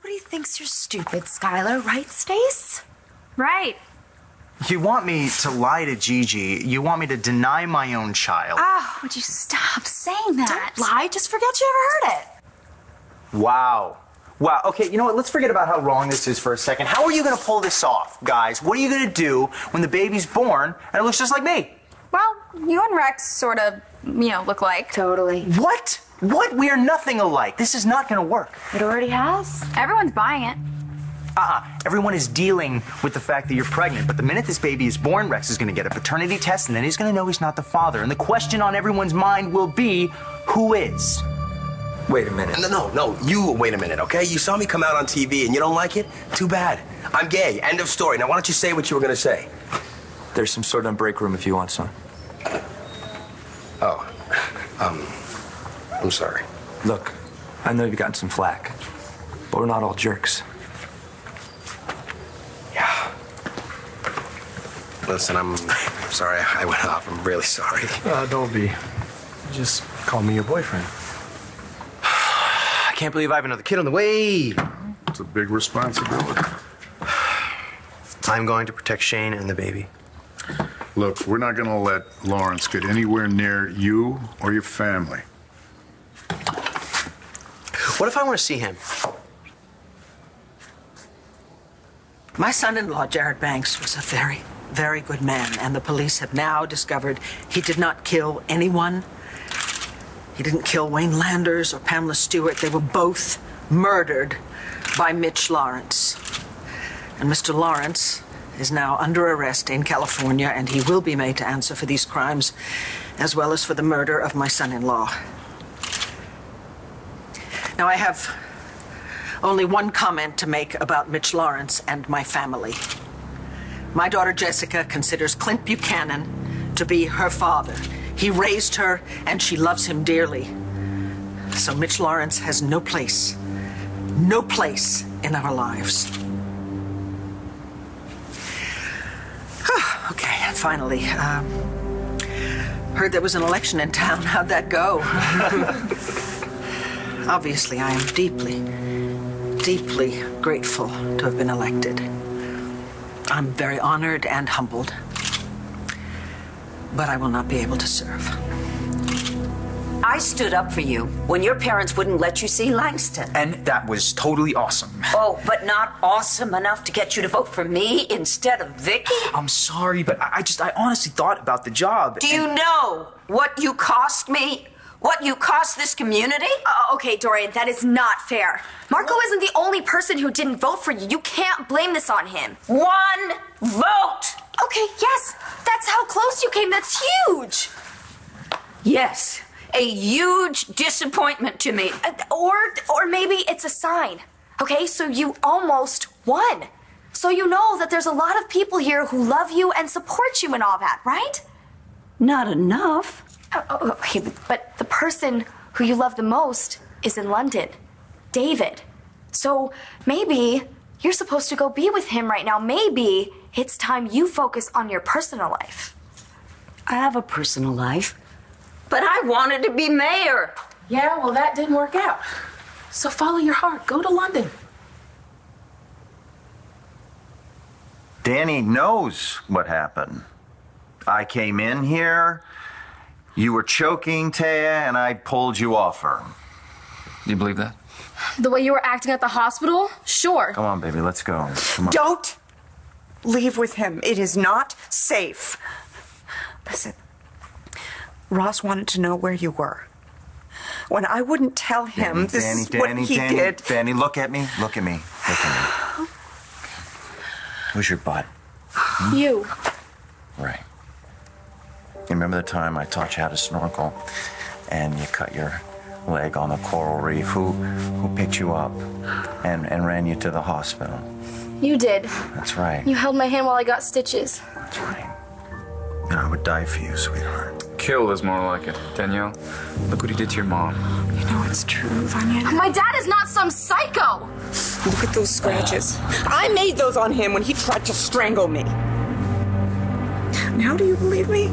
Everybody thinks you're stupid, Skylar, right, Stace? Right. You want me to lie to Gigi. You want me to deny my own child. Oh, would you stop saying that? Don't lie, just forget you ever heard it. Wow. Wow. Okay, you know what? Let's forget about how wrong this is for a second. How are you going to pull this off, guys? What are you going to do when the baby's born and it looks just like me? Well, you and Rex sort of, look like. Totally. What? What? We are nothing alike. This is not going to work. It already has. Everyone's buying it. Everyone is dealing with the fact that you're pregnant, but the minute this baby is born, Rex is going to get a paternity test, and then he's going to know he's not the father. And the question on everyone's mind will be, who is? Wait a minute. No, you wait a minute, okay? You saw me come out on TV and you don't like it? Too bad. I'm gay. End of story. Now, why don't you say what you were going to say? There's some sort of break room if you want some. Oh, I'm sorry. Look, I know you've gotten some flack, but we're not all jerks. Yeah. Listen, I'm sorry I went off. I'm really sorry. Don't be. Just call me your boyfriend. I can't believe I have another kid on the way. It's a big responsibility. I'm going to protect Shane and the baby. Look, we're not going to let Lawrence get anywhere near you or your family. What if I want to see him? My son-in-law, Jared Banks, was a very, very good man, and the police have now discovered he did not kill anyone. He didn't kill Wayne Landers or Pamela Stewart. They were both murdered by Mitch Lawrence. And Mr. Lawrence is now under arrest in California, and he will be made to answer for these crimes, as well as for the murder of my son-in-law. Now, I have only one comment to make about Mitch Lawrence and my family. My daughter Jessica considers Clint Buchanan to be her father. He raised her, and she loves him dearly. So Mitch Lawrence has no place in our lives. Okay, finally. Heard there was an election in town. How'd that go? Obviously, I am deeply, deeply grateful to have been elected. I'm very honored and humbled, but I will not be able to serve. I stood up for you when your parents wouldn't let you see Langston. And that was totally awesome. Oh, but not awesome enough to get you to vote for me instead of Vicky? I'm sorry, but I honestly thought about the job. Do you know what you cost me? What you cost this community? Okay, Dorian, that is not fair. Marco isn't the only person who didn't vote for you. You can't blame this on him. One vote! Okay, yes, that's how close you came. That's huge. Yes, a huge disappointment to me. Or maybe it's a sign. Okay, so you almost won. So you know that there's a lot of people here who love you and support you and all that, right? Not enough. Okay, but the person who you love the most is in London, David. So maybe you're supposed to go be with him right now. Maybe it's time you focus on your personal life. I have a personal life, but I wanted to be mayor. Yeah, well, that didn't work out. So follow your heart. Go to London. Danny knows what happened. I came in here, you were choking Taya, and I pulled you off her. You believe that? The way you were acting at the hospital? Sure. Come on, baby, let's go. Come on. Don't leave with him. It is not safe. Listen, Ross wanted to know where you were. When I wouldn't tell him what he did. Danny, look at me. Look at me. Look at me. Who's your butt? You. Right. You remember the time I taught you how to snorkel and you cut your leg on the coral reef? Who picked you up and ran you to the hospital? You did. That's right. You held my hand while I got stitches. That's right. And I would die for you, sweetheart. Kill is more like it. Danielle, look what he did to your mom. You know it's true, Vanya. My dad is not some psycho! Look at those scratches. I made those on him when he tried to strangle me. Now do you believe me?